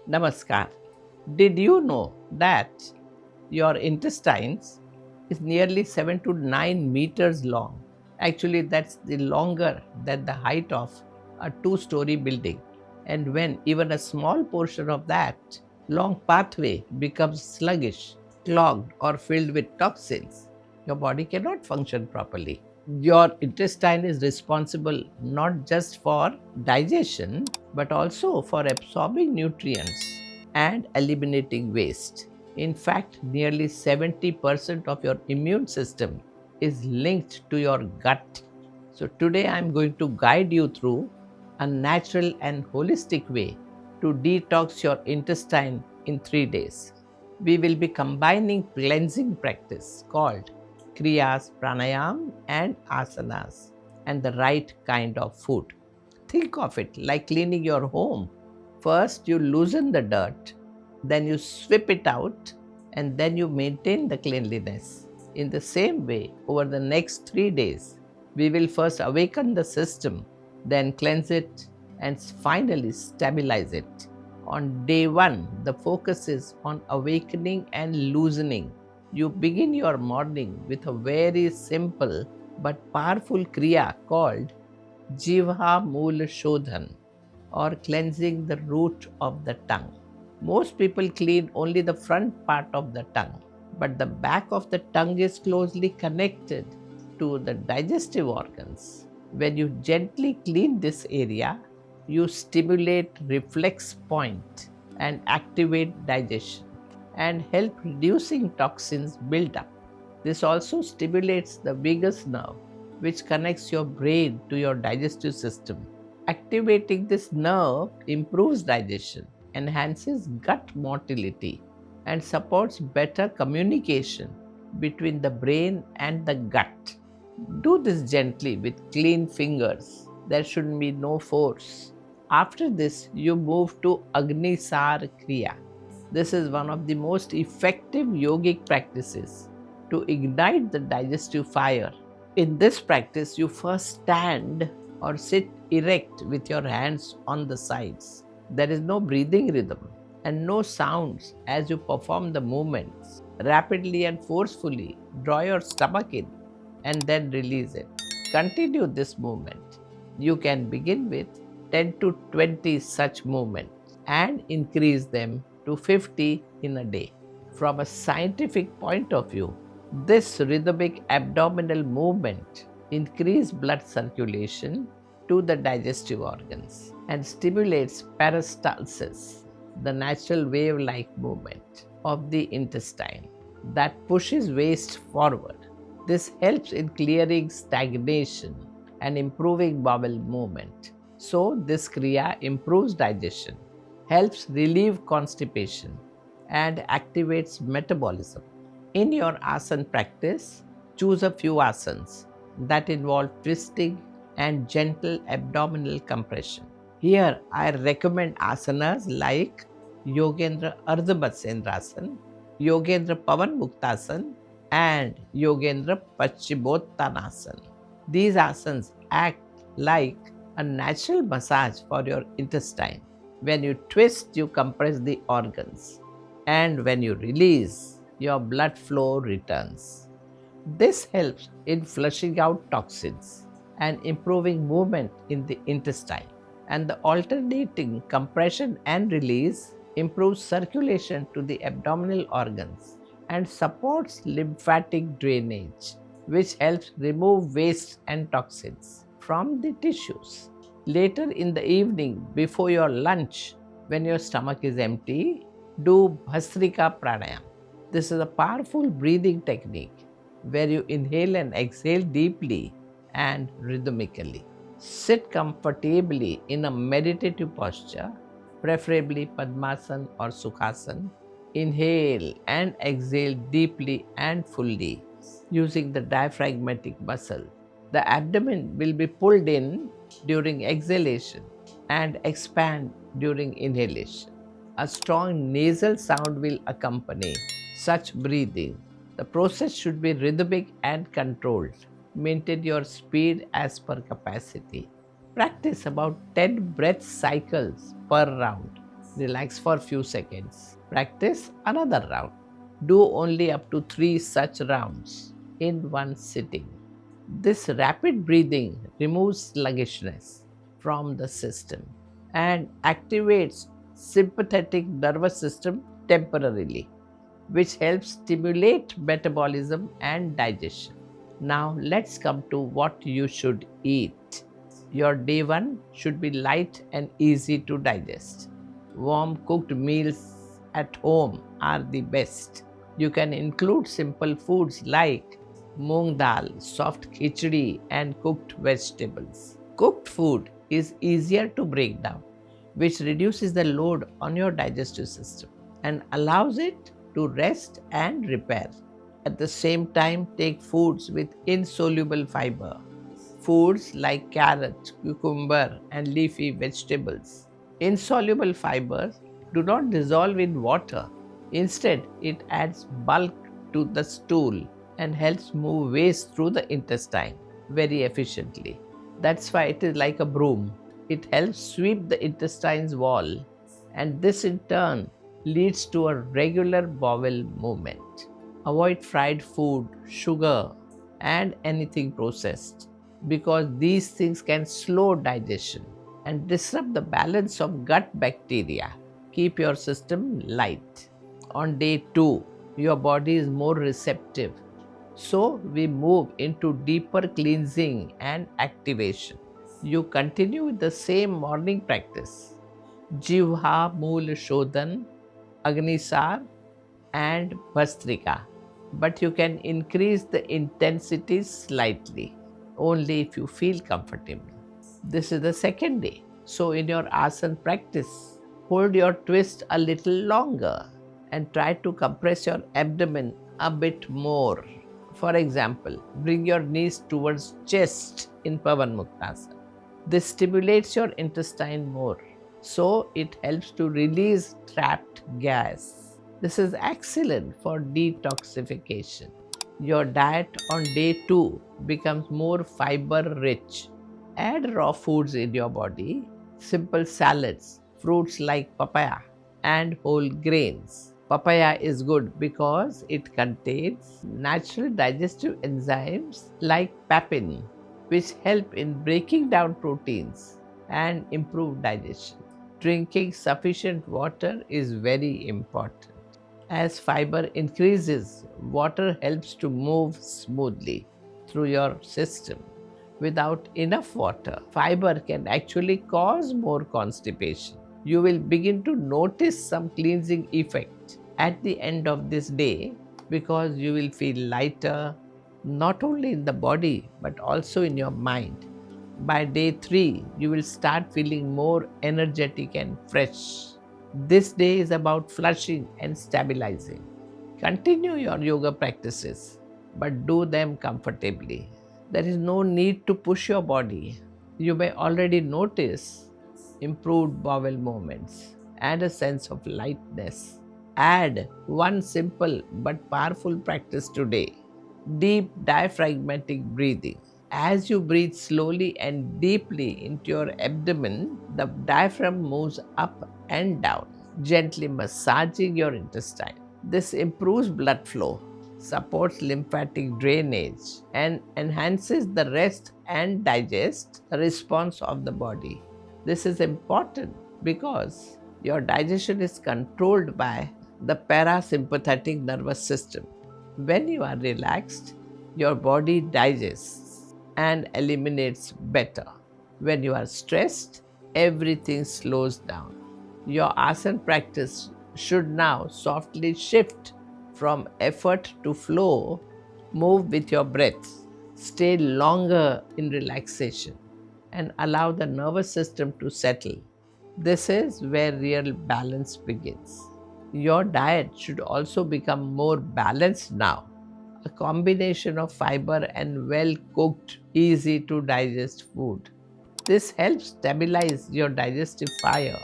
Namaskar. Did you know that your intestines is nearly 7 to 9 meters long? Actually, that's the longer than the height of a two-story building. And when even a small portion of that long pathway becomes sluggish, clogged, or filled with toxins, your body cannot function properly. Your intestine is responsible not just for digestion but also for absorbing nutrients and eliminating waste. In fact, nearly 70% of your immune system is linked to your gut. So, today I am going to guide you through a natural and holistic way to detox your intestine in 3 days. We will be combining cleansing practice called kriyas, pranayama, and asanas, and the right kind of food. Think of it like cleaning your home. First, you loosen the dirt, then you sweep it out, and then you maintain the cleanliness. In the same way, over the next 3 days, we will first awaken the system, then cleanse it, and finally stabilize it. On day one, the focus is on awakening and loosening. You begin your morning with a very simple but powerful kriya called Jivha Mula Shodhana, or cleansing the root of the tongue. Most people clean only the front part of the tongue, but the back of the tongue is closely connected to the digestive organs. When you gently clean this area, you stimulate reflex point and activate digestion and help reducing toxins build up. This also stimulates the vagus nerve, which connects your brain to your digestive system. Activating this nerve improves digestion, enhances gut motility, and supports better communication between the brain and the gut. Do this gently with clean fingers. There should be no force. After this, you move to Agnisar Kriya. This is one of the most effective yogic practices to ignite the digestive fire. In this practice, you first stand or sit erect with your hands on the sides. There is no breathing rhythm and no sounds as you perform the movements. Rapidly and forcefully draw your stomach in and then release it. Continue this movement. You can begin with 10 to 20 such movements and increase them to 50 in a day. From a scientific point of view, this rhythmic abdominal movement increases blood circulation to the digestive organs and stimulates peristalsis, the natural wave-like movement of the intestine that pushes waste forward. This helps in clearing stagnation and improving bowel movement. So, this Kriya improves digestion, helps relieve constipation, and activates metabolism. In your asana practice, choose a few asanas that involve twisting and gentle abdominal compression. Here, I recommend asanas like Yogendra Ardhamatsyendrasana, Yogendra Pavanmuktasana, and Yogendra Paschimottanasana. These asanas act like a natural massage for your intestine. When you twist, you compress the organs, and when you release, your blood flow returns. This helps in flushing out toxins and improving movement in the intestine. And the alternating compression and release improves circulation to the abdominal organs and supports lymphatic drainage, which helps remove waste and toxins from the tissues. Later in the evening, before your lunch, when your stomach is empty, do Bhastrika Pranayama. This is a powerful breathing technique where you inhale and exhale deeply and rhythmically. Sit comfortably in a meditative posture, preferably Padmasana or Sukhasana. Inhale and exhale deeply and fully using the diaphragmatic muscle. The abdomen will be pulled in during exhalation and expand during inhalation. A strong nasal sound will accompany such breathing. The process should be rhythmic and controlled. Maintain your speed as per capacity. Practice about 10 breath cycles per round. Relax for few seconds. Practice another round. Do only up to 3 such rounds in one sitting. This rapid breathing removes sluggishness from the system and activates sympathetic nervous system temporarily, which helps stimulate metabolism and digestion. Now let's come to what you should eat. Your day one should be light and easy to digest. Warm cooked meals at home are the best. You can include simple foods like moong dal, soft khichdi, and cooked vegetables. Cooked food is easier to break down, which reduces the load on your digestive system and allows it to rest and repair. At the same time, take foods with insoluble fiber. Foods like carrot, cucumber, and leafy vegetables. Insoluble fibers do not dissolve in water. Instead, it adds bulk to the stool and helps move waste through the intestine very efficiently. That's why it is like a broom. It helps sweep the intestine's wall, and this in turn leads to a regular bowel movement. Avoid fried food, sugar, and anything processed because these things can slow digestion and disrupt the balance of gut bacteria. Keep your system light. On day 2, your body is more receptive. So we move into deeper cleansing and activation. You continue with the same morning practice. Jivha Mula Shodhana, Agnisar, and Bhastrika. But you can increase the intensity slightly, only if you feel comfortable. This is the second day. So in your asana practice, hold your twist a little longer and try to compress your abdomen a bit more. For example, bring your knees towards chest in Pavanmuktasana. This stimulates your intestine more, so it helps to release trapped gas. This is excellent for detoxification. Your diet on day 2 becomes more fibre-rich. Add raw foods in your body, simple salads, fruits like papaya, and whole grains. Papaya is good because it contains natural digestive enzymes like papain, which help in breaking down proteins and improve digestion. Drinking sufficient water is very important. As fiber increases, water helps to move smoothly through your system. Without enough water, fiber can actually cause more constipation. You will begin to notice some cleansing effect at the end of this day because you will feel lighter, not only in the body but also in your mind. By day 3, you will start feeling more energetic and fresh. This day is about flushing and stabilizing. Continue your yoga practices, but do them comfortably. There is no need to push your body. You may already notice improved bowel movements and a sense of lightness. Add one simple but powerful practice today: deep diaphragmatic breathing. As you breathe slowly and deeply into your abdomen, the diaphragm moves up and down, gently massaging your intestine. This improves blood flow, supports lymphatic drainage, and enhances the rest and digest response of the body. This is important because your digestion is controlled by the parasympathetic nervous system. When you are relaxed, your body digests and eliminates better. When you are stressed, everything slows down. Your asana practice should now softly shift from effort to flow. Move with your breath. Stay longer in relaxation and allow the nervous system to settle. This is where real balance begins. Your diet should also become more balanced now. A combination of fiber and well-cooked, easy-to-digest food. This helps stabilize your digestive fire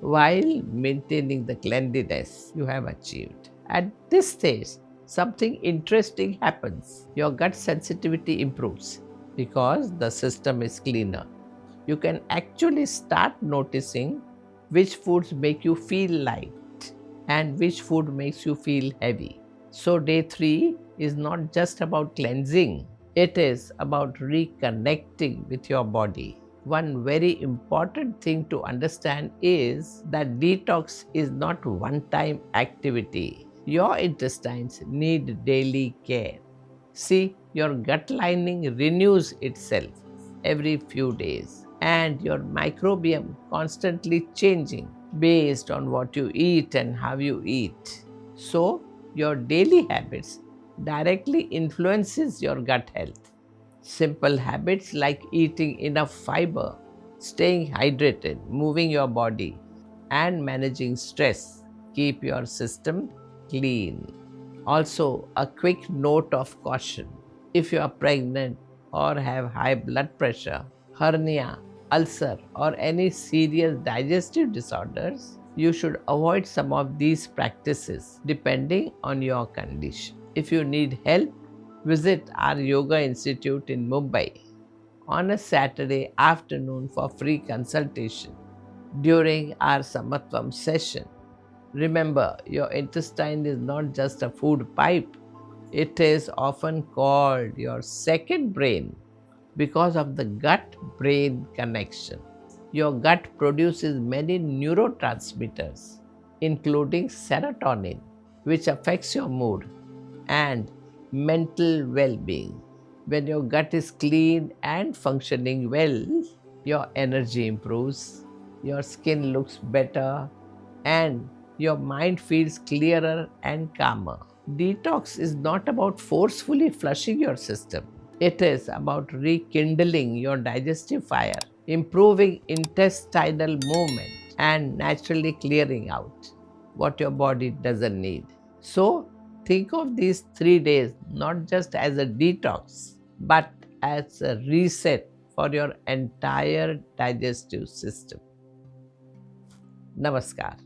while maintaining the cleanliness you have achieved. At this stage, something interesting happens. Your gut sensitivity improves because the system is cleaner. You can actually start noticing which foods make you feel light and which food makes you feel heavy. So, day 3 is not just about cleansing, it is about reconnecting with your body. One very important thing to understand is that detox is not one-time activity. Your intestines need daily care. See, your gut lining renews itself every few days, and your microbiome constantly changing based on what you eat and how you eat. So, your daily habits directly influences your gut health. Simple habits like eating enough fiber, staying hydrated, moving your body, and managing stress keep your system clean. Also, a quick note of caution. If you are pregnant or have high blood pressure, hernia, ulcer, or any serious digestive disorders, you should avoid some of these practices depending on your condition. If you need help, visit our Yoga Institute in Mumbai on a Saturday afternoon for free consultation during our Samatvam session. Remember, your intestine is not just a food pipe, it is often called your second brain because of the gut brain connection. Your gut produces many neurotransmitters, including serotonin, which affects your mood and mental well being. When your gut is clean and functioning well, your energy improves, your skin looks better, and your mind feels clearer and calmer. Detox is not about forcefully flushing your system, it is about rekindling your digestive fire, improving intestinal movement, and naturally clearing out what your body doesn't need. So, think of these 3 days not just as a detox, but as a reset for your entire digestive system. Namaskar.